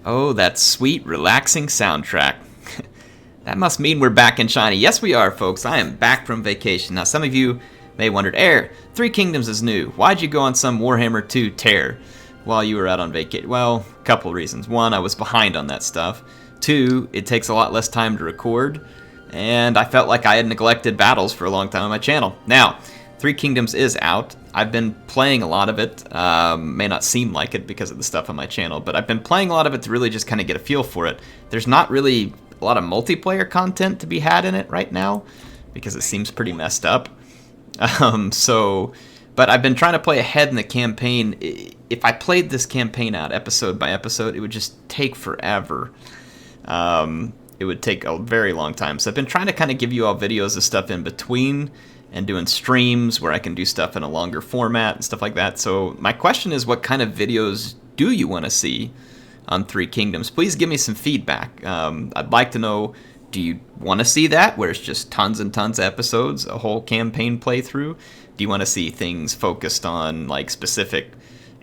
Oh, that sweet, relaxing soundtrack. That must mean we're back in Shiny. Yes, we are, folks. I am back from vacation. Now, some of you may wondered, Air, Three Kingdoms is new. Why'd you go on some Warhammer 2 tear while you were out on vacation? Well, a couple of reasons. One, I was behind on that stuff. Two, it takes a lot less time to record. And I felt like I had neglected battles for a long time on my channel. Now, Three Kingdoms is out. I've been playing a lot of it. May not seem like it because of the stuff on my channel, but I've been playing a lot of it to really just kind of get a feel for it. There's not really a lot of multiplayer content to be had in it right now because it seems pretty messed up. But I've been trying to play ahead in the campaign. If I played this campaign out episode by episode, it would just take forever. It would take a very long time. So I've been trying to kind of give you all videos of stuff in between and doing streams where I can do stuff in a longer format and stuff like that. So my question is, what kind of videos do you want to see on Three Kingdoms? Please give me some feedback. I'd like to know, do you want to see that where it's just tons and tons of episodes, a whole campaign playthrough? Do you want to see things focused on like specific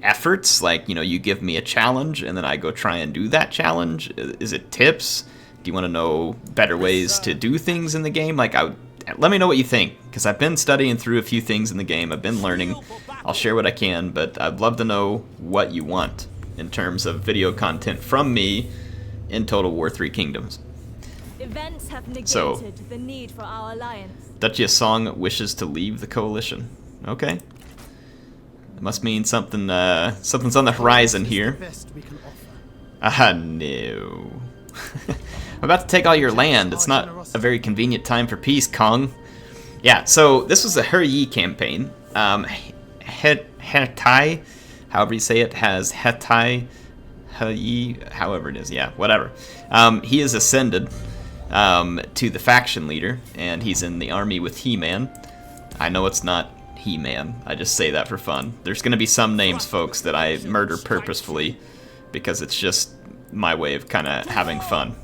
efforts? Like, you know, you give me a challenge and then I go try and do that challenge? Is it tips? Do you want to know better ways to do things in the game? Like, let me know what you think, because I've been studying through a few things in the game. I've been learning. I'll share what I can, but I'd love to know what you want in terms of video content from me in Total War 3 Kingdoms. Events have negated So, the need for our alliance. Duchy of Song wishes to leave the coalition. Okay. It must mean something. Something's on the horizon here. No. I'm about to take all your land. It's not a very convenient time for peace, Kong. Yeah, so this was a Heirofcarthage campaign. Hetai, however you say it, has Hetai, however it is, yeah, whatever. He is ascended to the faction leader, and he's in the army with He-Man. I know it's not He-Man. I just say that for fun. There's going to be some names, folks, that I murder purposefully because it's just my way of kind of having fun.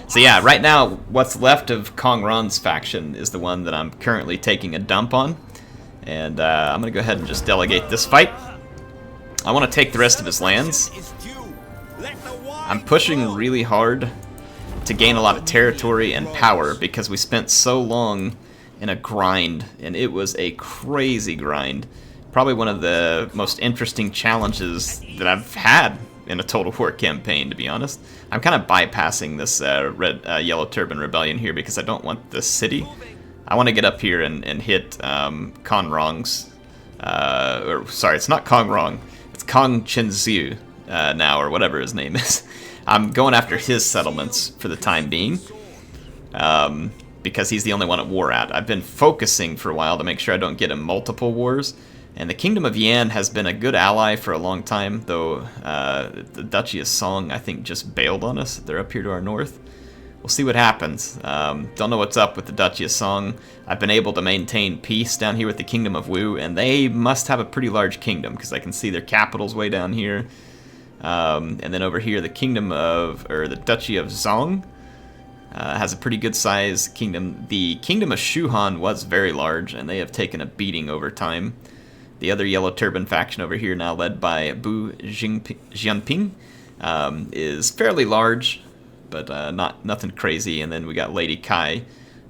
So yeah, right now, what's left of Kong Ron's faction is the one that I'm currently taking a dump on. And I'm going to go ahead and just delegate this fight. I want to take the rest of his lands. I'm pushing really hard to gain a lot of territory and power because we spent so long in a grind, and it was a crazy grind. Probably one of the most interesting challenges that I've had in a Total War campaign, to be honest. I'm kind of bypassing this Yellow Turban Rebellion here because I don't want this city. I want to get up here and hit Kong Rong's, or sorry, it's not Kong Rong, it's Kong Chenziu now, or whatever his name is. I'm going after his settlements for the time being, because he's the only one at war at. I've been focusing for a while to make sure I don't get in multiple wars. And the Kingdom of Yan has been a good ally for a long time, though the Duchy of Song, I think, just bailed on us. They're up here to our north. We'll see what happens. Don't know what's up with the Duchy of Song. I've been able to maintain peace down here with the Kingdom of Wu, and they must have a pretty large kingdom, because I can see their capital's way down here. And then over here, the the Duchy of Zong has a pretty good size kingdom. The Kingdom of Shuhan was very large, and they have taken a beating over time. The other Yellow Turban faction over here, now led by Bu Jianping, is fairly large, but nothing crazy. And then we got Lady Kai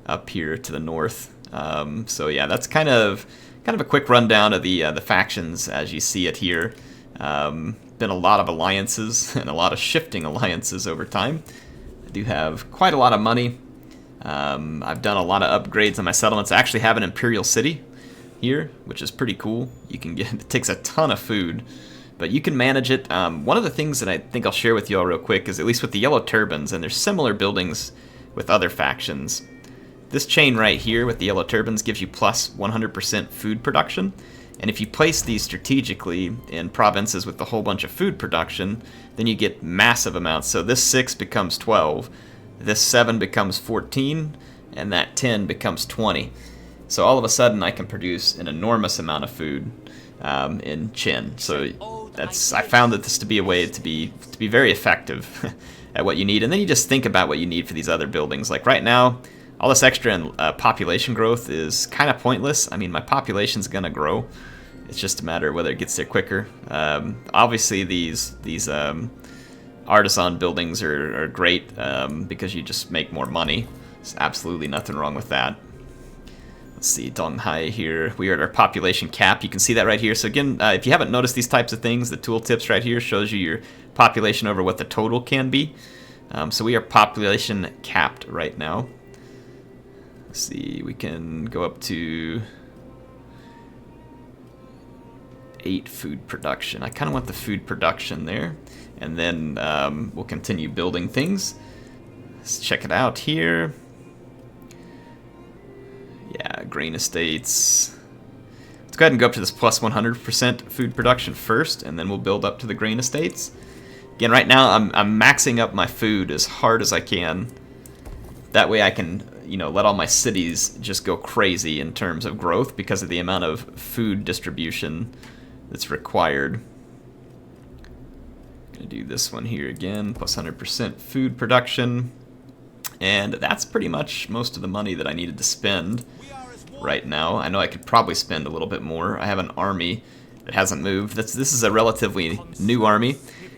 up here to the north. So yeah, that's kind of a quick rundown of the factions as you see it here. Been a lot of alliances and a lot of shifting alliances over time. I do have quite a lot of money. I've done a lot of upgrades on my settlements. I actually have an Imperial City here, which is pretty cool. You can get, it takes a ton of food, but you can manage it. One of the things that I think I'll share with you all real quick is, at least with the Yellow Turbans, and there's similar buildings with other factions, this chain right here with the Yellow Turbans gives you plus 100% food production, and if you place these strategically in provinces with a whole bunch of food production, then you get massive amounts. So this 6 becomes 12, this 7 becomes 14, and that 10 becomes 20. So all of a sudden, I can produce an enormous amount of food in Qin. So I found that this to be a way to be very effective at what you need. And then you just think about what you need for these other buildings. Like right now, all this extra population growth is kind of pointless. I mean, my population's gonna grow. It's just a matter of whether it gets there quicker. Obviously, these artisan buildings are great because you just make more money. There's absolutely nothing wrong with that. Let's see, Langye here. We are at our population cap. You can see that right here. So again, if you haven't noticed these types of things, the tooltips right here shows you your population over what the total can be. So we are population capped right now. Let's see, we can go up to 8 food production. I kind of want the food production there. And then we'll continue building things. Let's check it out here. Yeah, grain estates. Let's go ahead and go up to this plus 100% food production first, and then we'll build up to the grain estates. Again, right now I'm maxing up my food as hard as I can. That way I can, you know, let all my cities just go crazy in terms of growth because of the amount of food distribution that's required. Gonna do this one here again, plus 100% food production. And that's pretty much most of the money that I needed to spend right now. I know I could probably spend a little bit more. I have an army that hasn't moved. This is a relatively new army.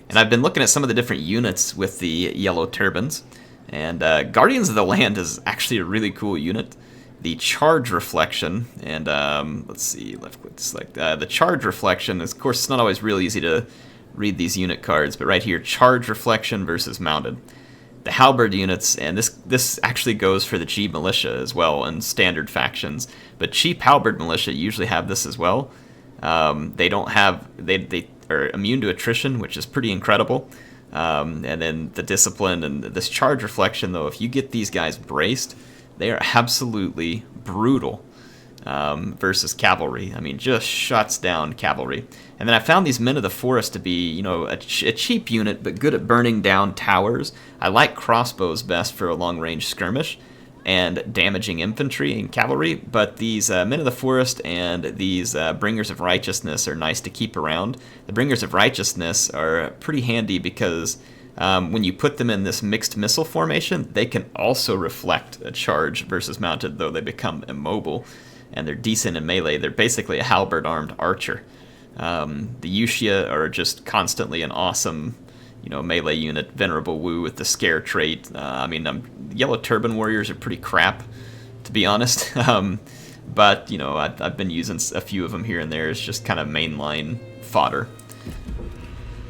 And I've been looking at some of the different units with the yellow turbans. And Guardians of the Land is actually a really cool unit. The charge reflection, and let's see, left click to select. The charge reflection, of course, it's not always real easy to read these unit cards, but right here, charge reflection versus mounted. The halberd units, and this actually goes for the G militia as well and standard factions, but cheap halberd militia usually have this as well. They don't have, they are immune to attrition, which is pretty incredible. And then the discipline and this charge reflection, though, if you get these guys braced, they are absolutely brutal versus cavalry. I mean, just shuts down cavalry. And then I found these men of the forest to be, you know, a cheap unit, but good at burning down towers. I like crossbows best for a long-range skirmish and damaging infantry and cavalry, but these men of the forest and these bringers of righteousness are nice to keep around. The bringers of righteousness are pretty handy because when you put them in this mixed missile formation, they can also reflect a charge versus mounted, though they become immobile, and they're decent in melee. They're basically a halberd-armed archer. The Yuxia are just constantly an awesome, you know, melee unit. Venerable Wu with the scare trait. I mean, yellow turban warriors are pretty crap, to be honest. But you know, I've been using a few of them here and there as just kind of mainline fodder.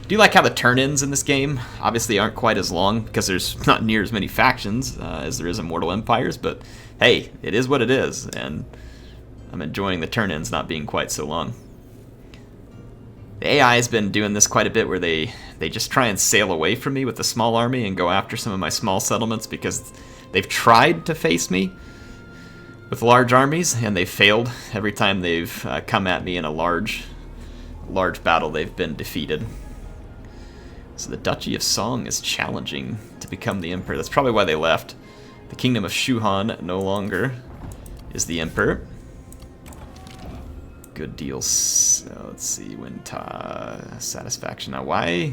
Do you like how the turn-ins in this game obviously aren't quite as long because there's not near as many factions as there is in Mortal Empires, but hey, it is what it is, and I'm enjoying the turn-ins not being quite so long. The AI has been doing this quite a bit where they just try and sail away from me with the small army and go after some of my small settlements because they've tried to face me with large armies and they've failed. Every time they've come at me in a large battle, they've been defeated. So the Duchy of Song is challenging to become the emperor. That's probably why they left. The Kingdom of Shuhan no longer is the emperor. Good deals. So let's see, satisfaction. Now, why?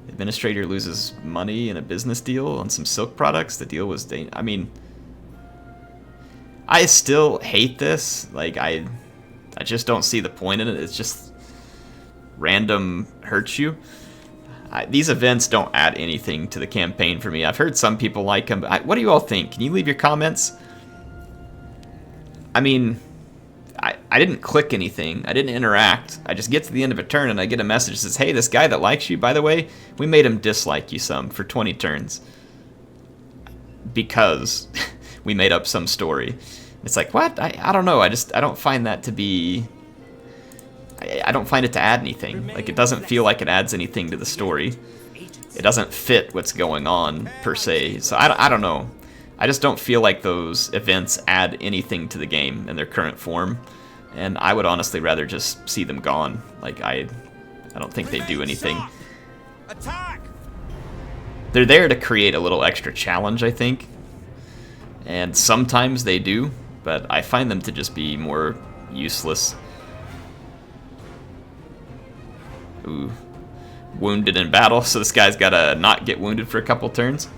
The administrator loses money in a business deal on some silk products. The deal was, I mean, I still hate this. Like, I just don't see the point in it. It's just random hurts you. These events don't add anything to the campaign for me. I've heard some people like them, but what do you all think? Can you leave your comments? I mean, I didn't click anything. I didn't interact. I just get to the end of a turn and I get a message that says, hey, this guy that likes you, by the way, we made him dislike you some for 20 turns. Because we made up some story. It's like, what? I don't know. I don't find that to be... I don't find it to add anything. Like, it doesn't feel like it adds anything to the story. It doesn't fit what's going on, per se. So I don't know. I just don't feel like those events add anything to the game in their current form. And I would honestly rather just see them gone. Like, I don't think they do anything. Attack! They're there to create a little extra challenge, I think. And sometimes they do, but I find them to just be more useless. Ooh. Wounded in battle, so this guy's gotta not get wounded for a couple turns.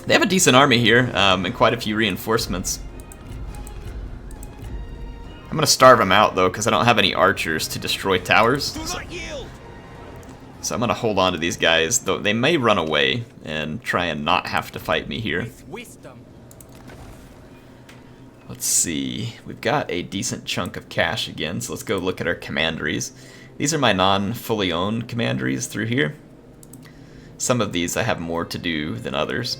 They have a decent army here, and quite a few reinforcements. I'm gonna starve them out, though, because I don't have any archers to destroy towers. So I'm going to hold on to these guys, though they may run away and try and not have to fight me here. Let's see. We've got a decent chunk of cash again, so let's go look at our commanderies. These are my non-fully owned commanderies through here. Some of these I have more to do than others.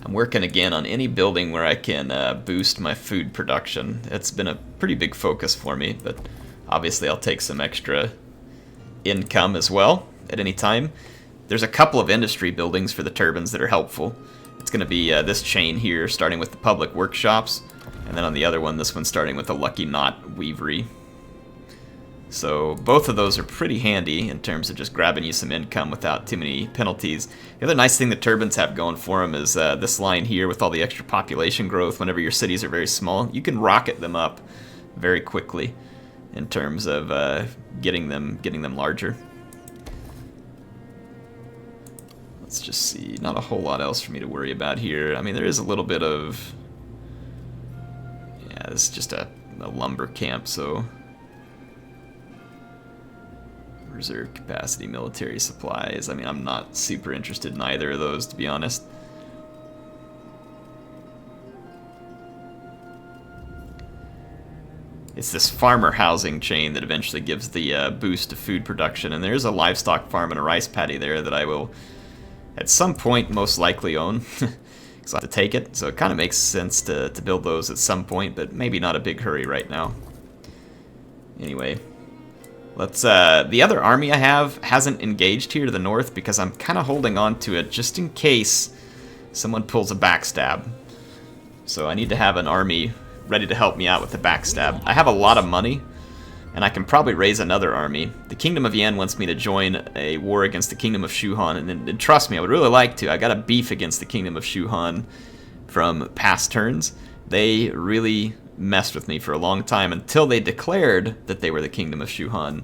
I'm working again on any building where I can boost my food production. It's been a pretty big focus for me, but obviously I'll take some extra income as well at any time. There's a couple of industry buildings for the turbans that are helpful. It's going to be this chain here, starting with the public workshops, and then on the other one, this one starting with the Lucky Knot Weavery. So both of those are pretty handy in terms of just grabbing you some income without too many penalties. The other nice thing the turbans have going for them is this line here with all the extra population growth. Whenever your cities are very small, you can rocket them up very quickly in terms of getting them larger. Let's just see. Not a whole lot else for me to worry about here. I mean, there is a little bit of... Yeah, this is just a lumber camp, so... Reserve capacity, military supplies. I mean, I'm not super interested in either of those, to be honest. It's this farmer housing chain that eventually gives the boost to food production, and there's a livestock farm and a rice paddy there that I will, at some point, most likely own. Because I have to take it, so it kind of makes sense to build those at some point, but maybe not a big hurry right now. Anyway. Let's, the other army I have hasn't engaged here to the north because I'm kind of holding on to it just in case someone pulls a backstab. So I need to have an army ready to help me out with the backstab. I have a lot of money, and I can probably raise another army. The Kingdom of Yan wants me to join a war against the Kingdom of Shuhan, and trust me, I would really like to. I got a beef against the Kingdom of Shuhan from past turns. They really messed with me for a long time until they declared that they were the Kingdom of Shuhan,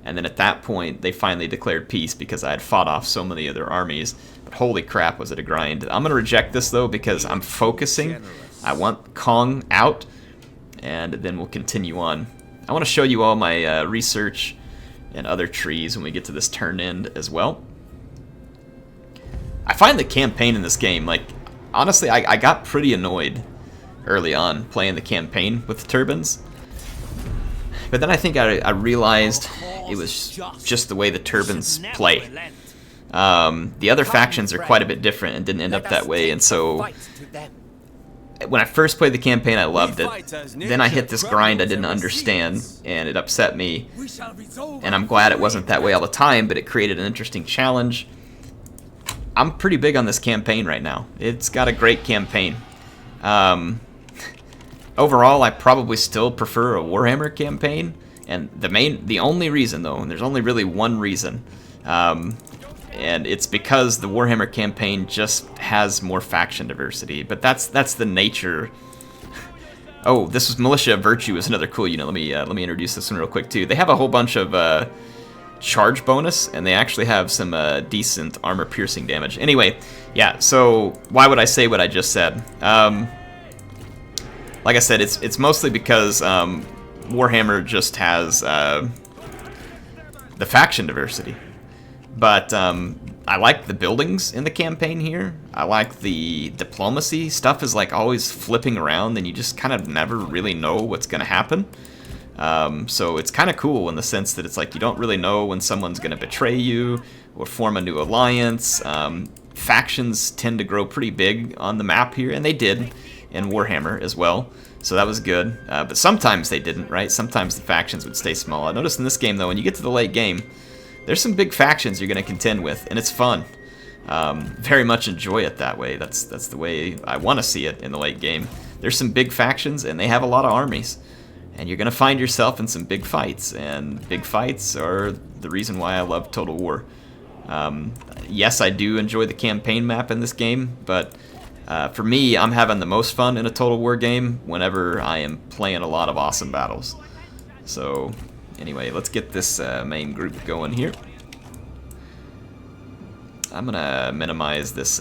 and then at that point they finally declared peace because I had fought off so many of their armies. But holy crap, was it a grind. I'm gonna reject this though because I'm focusing. I want Kong out, and then we'll continue on. I want to show you all my research and other trees when we get to this turn end as well. I find the campaign in this game, like, honestly, I got pretty annoyed early on playing the campaign with the turbans, but then I think I realized it was just the way the turbans play. The other factions are quite a bit different and didn't end up that way, and so when I first played the campaign I loved it. Then I hit this grind I didn't understand and it upset me, and I'm glad it wasn't that way all the time, but it created an interesting challenge. I'm pretty big on this campaign right now. It's got a great campaign. Overall, I probably still prefer a Warhammer campaign, and the only reason though, and there's only really one reason, and it's because the Warhammer campaign just has more faction diversity. But that's the nature. Oh, this was Militia of Virtue is another cool unit. Let me introduce this one real quick too. They have a whole bunch of charge bonus, and they actually have some decent armor piercing damage. Anyway, yeah. So why would I say what I just said? Like I said, it's mostly because Warhammer just has the faction diversity. But I like the buildings in the campaign here. I like the diplomacy. Stuff is like always flipping around, and you just kind of never really know what's going to happen. So it's kind of cool in the sense that it's like you don't really know when someone's going to betray you or form a new alliance. Factions tend to grow pretty big on the map here, and they did in Warhammer as well, so that was good. But sometimes they didn't, right? Sometimes the factions would stay small. I noticed in this game, though, when you get to the late game, there's some big factions you're going to contend with, and it's fun. Very much enjoy it that way. That's the way I want to see it in the late game. There's some big factions, and they have a lot of armies, and you're going to find yourself in some big fights, and big fights are the reason why I love Total War. Yes, I do enjoy the campaign map in this game, but for me, I'm having the most fun in a Total War game whenever I am playing a lot of awesome battles. So anyway, let's get this main group going here. I'm gonna minimize this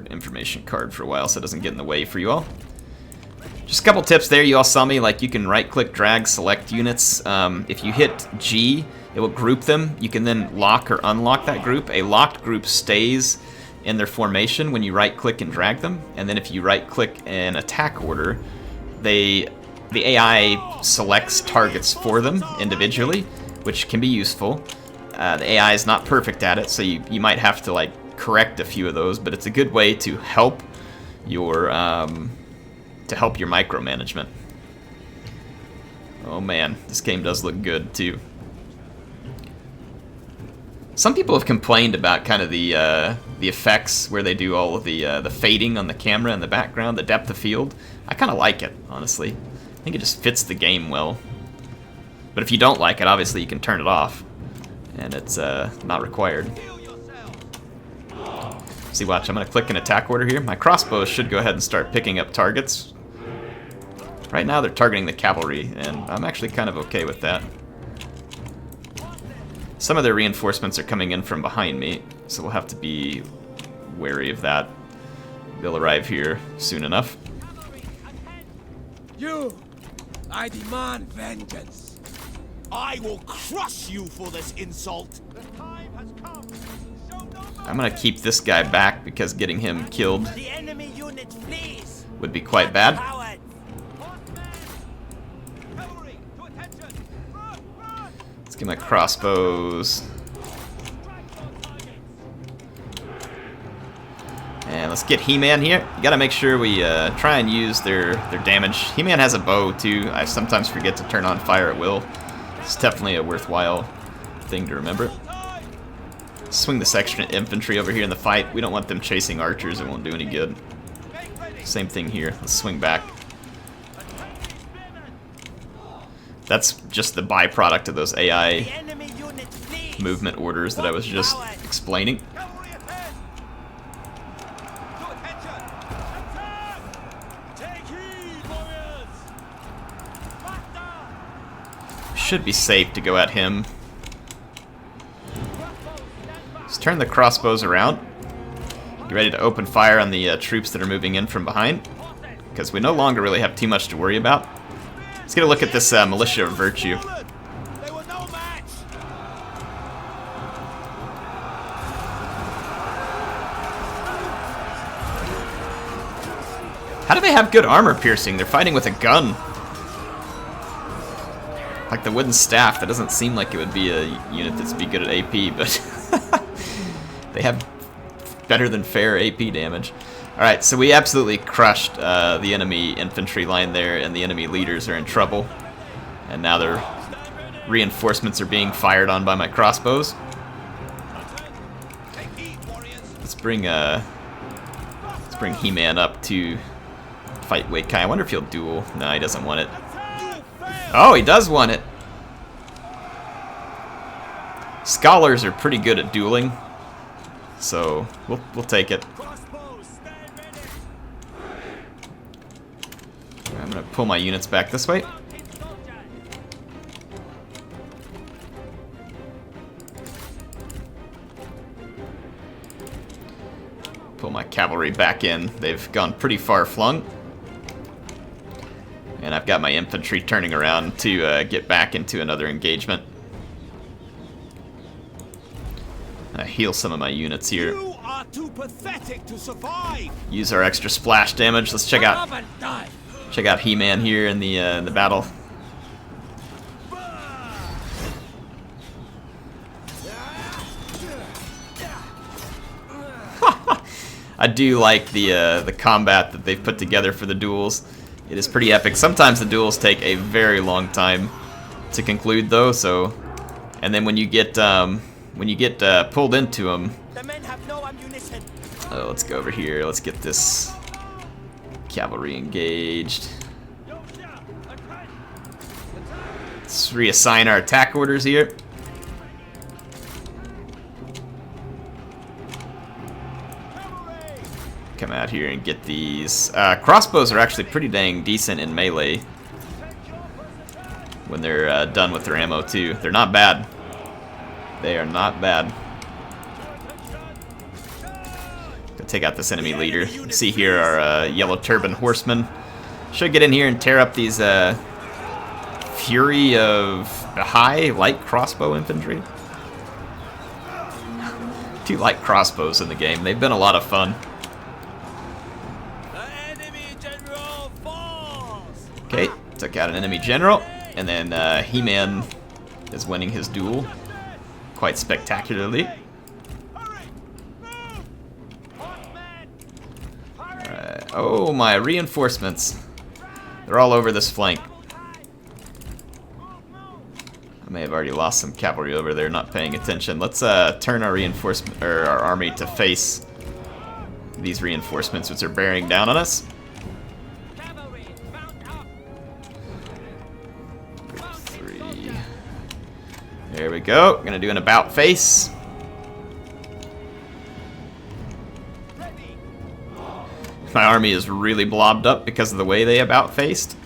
information card for a while so it doesn't get in the way for you all. Just a couple tips there. You all saw me, like you can right-click, drag, select units. If you hit G, it will group them. You can then lock or unlock that group. A locked group stays in their formation when you right-click and drag them. And then if you right-click an attack order, the AI selects targets for them individually, which can be useful. The AI is not perfect at it, so you might have to like correct a few of those, but it's a good way to help your micromanagement. Oh man, this game does look good too. Some people have complained about kind of the effects where they do all of the fading on the camera in the background, the depth of field. I kind of like it, honestly. I think it just fits the game well. But if you don't like it, obviously you can turn it off, and it's not required. See, watch, I'm going to click an attack order here. My crossbows should go ahead and start picking up targets. Right now they're targeting the cavalry, and I'm actually kind of okay with that. Some of their reinforcements are coming in from behind me, so we'll have to be wary of that. They'll arrive here soon enough. You! I demand vengeance! I will crush you for this insult! I'm gonna keep this guy back because getting him killed The enemy unit flees! would be quite bad. Coward! Let's get my crossbows. And let's get He-Man here. You gotta make sure we try and use their damage. He-Man has a bow too. I sometimes forget to turn on fire at will. It's definitely a worthwhile thing to remember. Swing this extra infantry over here in the fight. We don't want them chasing archers. It won't do any good. Same thing here. Let's swing back. That's just the byproduct of those AI movement orders that I was just explaining. Should be safe to go at him. Let's turn the crossbows around. Get ready to open fire on the troops that are moving in from behind, because we no longer really have too much to worry about. Let's get a look at this militia of virtue. How do they have good armor piercing? They're fighting with a gun. Like the wooden staff, that doesn't seem like it would be a unit that's be good at AP, but they have better than fair AP damage. Alright, so we absolutely crushed the enemy infantry line there, and the enemy leaders are in trouble. And now their reinforcements are being fired on by my crossbows. Let's bring He-Man up to fight Wei Kai. I wonder if he'll duel. No, he doesn't want it. Oh, he does want it. Scholars are pretty good at dueling, so we'll take it. I'm gonna pull my units back this way. Pull my cavalry back in. They've gone pretty far flung. And I've got my infantry turning around to get back into another engagement. Heal some of my units here. You are too pathetic to survive! Use our extra splash damage. Let's check out He-Man here in the battle. I do like the combat that they've put together for the duels. It is pretty epic. Sometimes the duels take a very long time to conclude, though. So, and then when you get pulled into them, The men have no ammunition. oh, let's go over here. Let's get this cavalry engaged. Let's reassign our attack orders here. Come out here and get these. Crossbows are actually pretty dang decent in melee when they're done with their ammo too. They're not bad. They are not bad. Go take out this enemy leader. See here our yellow turban horsemen Should get in here and tear up these Fury of High light crossbow infantry. 2 light crossbows in the game. They've been a lot of fun. Okay, took out an enemy general, and then He-Man is winning his duel quite spectacularly. Alright. Oh, my reinforcements. They're all over this flank. I may have already lost some cavalry over there, not paying attention. Let's turn our reinforcement or our army to face these reinforcements, which are bearing down on us. Group 3. There we go. Gonna do an about face. My army is really blobbed up because of the way they about faced.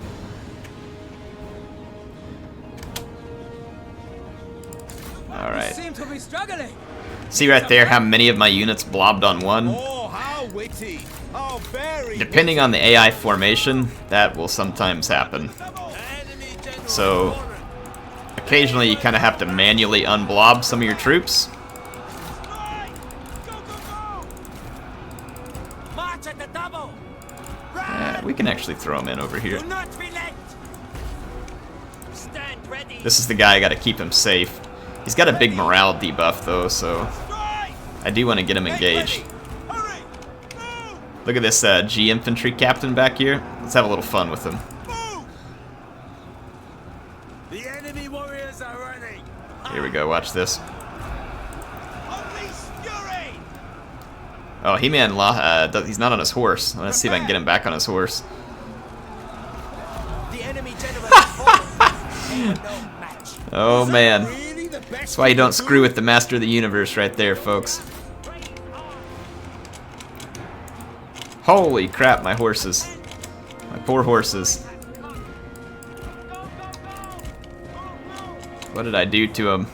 Alright. See right there how many of my units blobbed on one? Oh, how witty! How very Depending on the AI formation, that will sometimes happen. So, occasionally you kind of have to manually unblob some of your troops. We can actually throw him in over here. This is the guy I gotta keep him safe. He's got a big morale debuff though, so I do want to get him engaged. Look at this G infantry captain back here. Let's have a little fun with him. The enemy warriors are running. Here we go, watch this. Oh, He-Man, he's not on his horse. Let's see if I can get him back on his horse. The enemy general Oh man. That's why you don't screw with the Master of the Universe right there, folks. Holy crap, my horses. My poor horses. What did I do to them?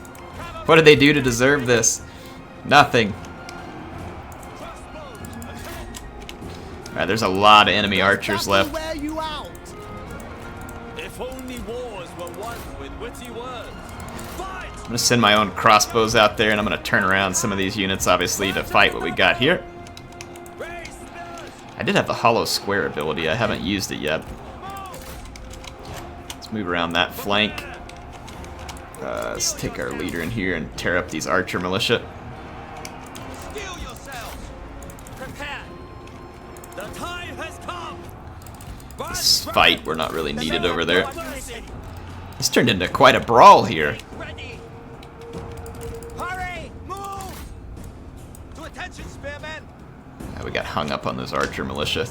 What did they do to deserve this? Nothing. Alright, there's a lot of enemy archers left. If only wars were won with witty words. I'm gonna send my own crossbows out there, and I'm gonna turn around some of these units, obviously, to fight what we got here. I did have the hollow square ability. I haven't used it yet. Let's move around that flank. Let's take our leader in here and tear up these archer militia. This fight, we're not really needed over there. This turned into quite a brawl here. We got hung up on those archer militia.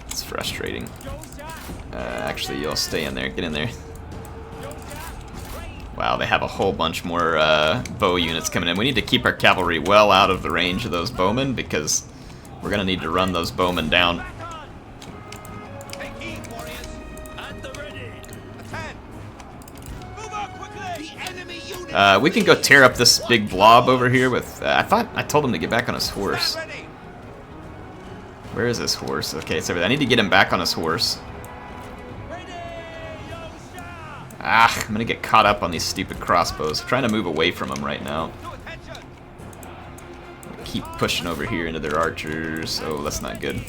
It's frustrating. Actually, you'll stay in there. Get in there. Wow, they have a whole bunch more bow units coming in. We need to keep our cavalry well out of the range of those bowmen because we're going to need to run those bowmen down. We can go tear up this big blob over here with... I thought I told him to get back on his horse. Where is this horse? Okay, it's over there. I need to get him back on his horse. Ah, I'm gonna get caught up on these stupid crossbows. I'm trying to move away from them right now. Keep pushing over here into their archers. Oh, that's not good.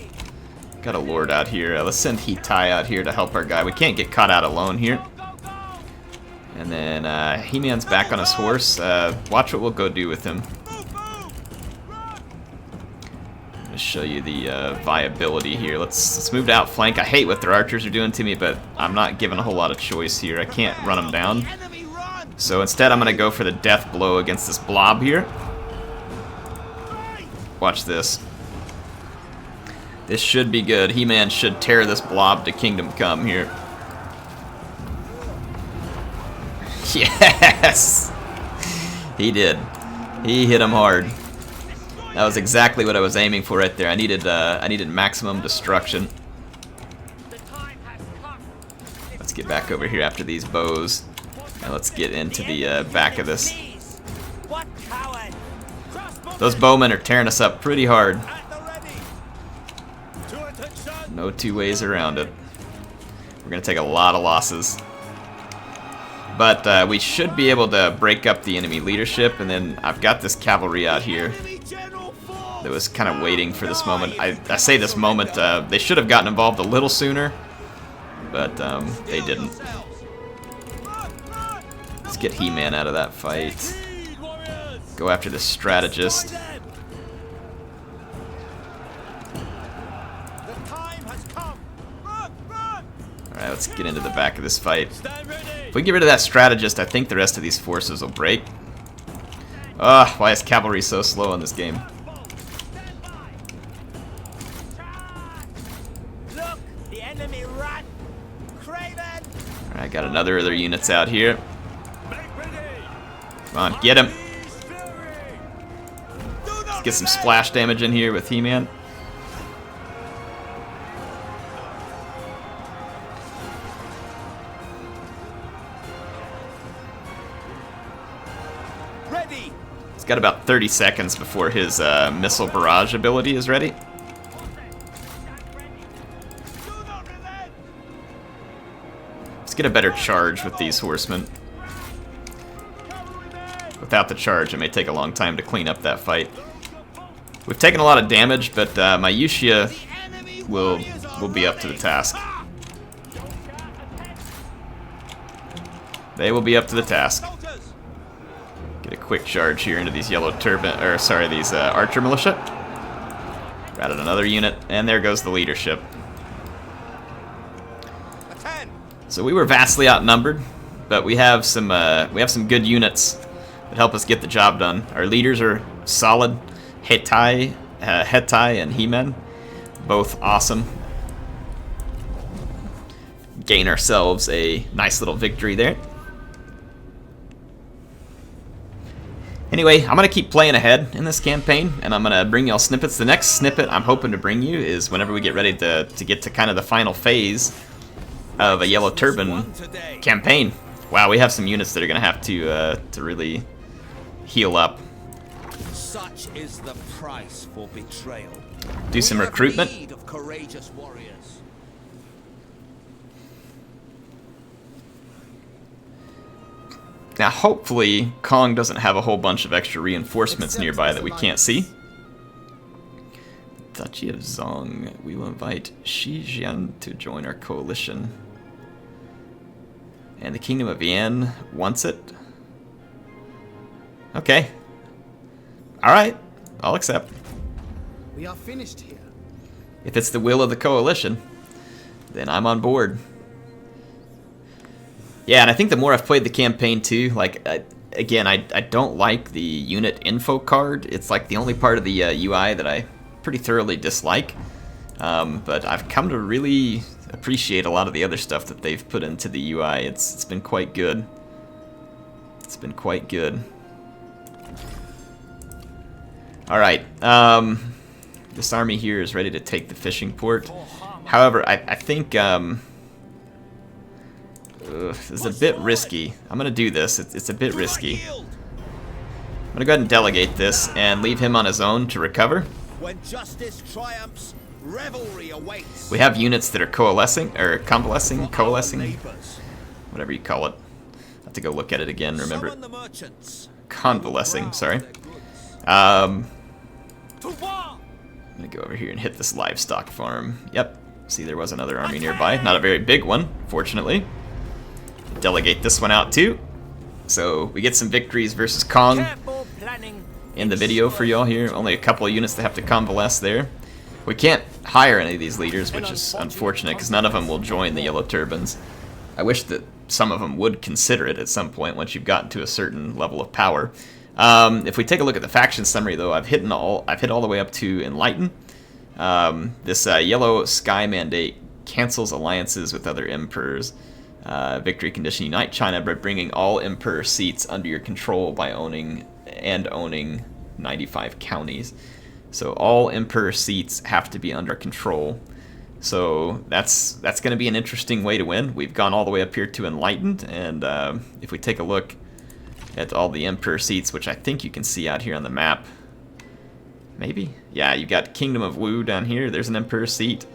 Got a lord out here. Let's send Hitai out here to help our guy. We can't get caught out alone here. And then He-Man's back on his horse. Watch what we'll go do with him. I'm gonna show you the viability here. Let's move to outflank. I hate what their archers are doing to me, but I'm not given a whole lot of choice here. I can't run them down. So instead, I'm gonna go for the death blow against this blob here. Watch this. This should be good. He-Man should tear this blob to Kingdom Come here. Yes! He did. He hit him hard. That was exactly what I was aiming for right there. I needed maximum destruction. Let's get back over here after these bows. And let's get into the back of this. Those bowmen are tearing us up pretty hard. No two ways around it. We're going to take a lot of losses. But we should be able to break up the enemy leadership, and then I've got this cavalry out here that was kind of waiting for this moment. I say this moment, they should have gotten involved a little sooner, but they didn't. Let's get He-Man out of that fight. Go after the strategist. Alright, let's get into the back of this fight. If we get rid of that strategist, I think the rest of these forces will break. Ugh, why is cavalry so slow in this game? Look, the enemy rat. Craven. Alright, got another other units out here. Come on, get him. Let's get some splash damage in here with He-Man. Ready. He's got about 30 seconds before his missile barrage ability is ready. Let's get a better charge with these horsemen. Without the charge, it may take a long time to clean up that fight. We've taken a lot of damage, but my Yushia will be up to the task. They will be up to the task. Get a quick charge here into these yellow turban, or sorry, these archer militia. Routed another unit, and there goes the leadership. So we were vastly outnumbered, but we have some good units that help us get the job done. Our leaders are solid. Hetai and He-Man, both awesome. Gain ourselves a nice little victory there. Anyway, I'm going to keep playing ahead in this campaign, and I'm going to bring y'all snippets. The next snippet I'm hoping to bring you is whenever we get ready to get to kind of the final phase of a Yellow Turban campaign. Wow, we have some units that are going to have to really heal up. Such is the price for betrayal. Do some recruitment. We have need of courageous warriors. Now, hopefully, Kong doesn't have a whole bunch of extra reinforcements nearby that we can't see. Duchy of Zong. We will invite Shi Jian to join our coalition. And the Kingdom of Yan wants it. Okay. Alright. I'll accept. We are finished here. If it's the will of the coalition, then I'm on board. Yeah, and I think the more I've played the campaign too, like, again, I don't like the unit info card. It's like the only part of the UI that I pretty thoroughly dislike. But I've come to really appreciate a lot of the other stuff that they've put into the UI. It's been quite good. It's been quite good. Alright, this army here is ready to take the fishing port. However, I think this is a bit risky. I'm going to do this. It's a bit risky. I'm going to go ahead and delegate this and leave him on his own to recover. When justice triumphs, revelry awaits. We have units that are coalescing, or convalescing, coalescing, whatever you call it. I have to go look at it again, remember. Summon the merchants. Convalescing, sorry. I'm going to go over here and hit this livestock farm. Yep. See, there was another army nearby. Not a very big one, fortunately. Delegate this one out too. So we get some victories versus Kong in the video for y'all here. Only a couple of units that have to convalesce there. We can't hire any of these leaders, which is unfortunate because none of them will join the Yellow Turbans. I wish that some of them would consider it at some point once you've gotten to a certain level of power. If we take a look at the faction summary, though, I've hit all the way up to Enlighten. This Yellow Sky Mandate cancels alliances with other emperors. Victory condition: unite China by bringing all emperor seats under your control by owning 95 counties. So all emperor seats have to be under control. So that's going to be an interesting way to win. We've gone all the way up here to Enlightened, and if we take a look at all the emperor seats, which I think you can see out here on the map, Maybe? Yeah, you got Kingdom of Wu down here. There's an Emperor seat.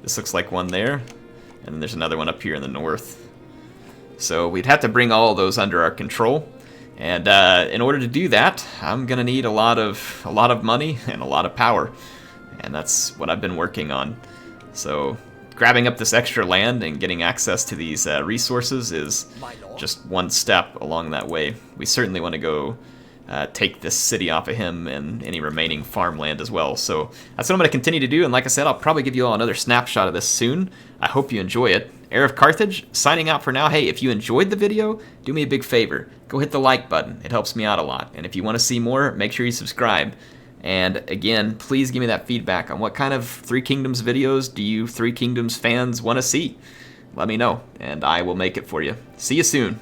This looks like one there. And then there's another one up here in the north. So we'd have to bring all of those under our control. And in order to do that, I'm going to need a lot of money and a lot of power. And that's what I've been working on. So grabbing up this extra land and getting access to these resources is just one step along that way. We certainly want to go take this city off of him and any remaining farmland as well. So that's what I'm going to continue to do, and like I said, I'll probably give you all another snapshot of this soon. I hope you enjoy it. HeirofCarthage, signing out for now. Hey, if you enjoyed the video, do me a big favor. Go hit the like button. It helps me out a lot. And if you want to see more, make sure you subscribe. And again, please give me that feedback on what kind of Three Kingdoms videos do you Three Kingdoms fans want to see. Let me know, and I will make it for you. See you soon.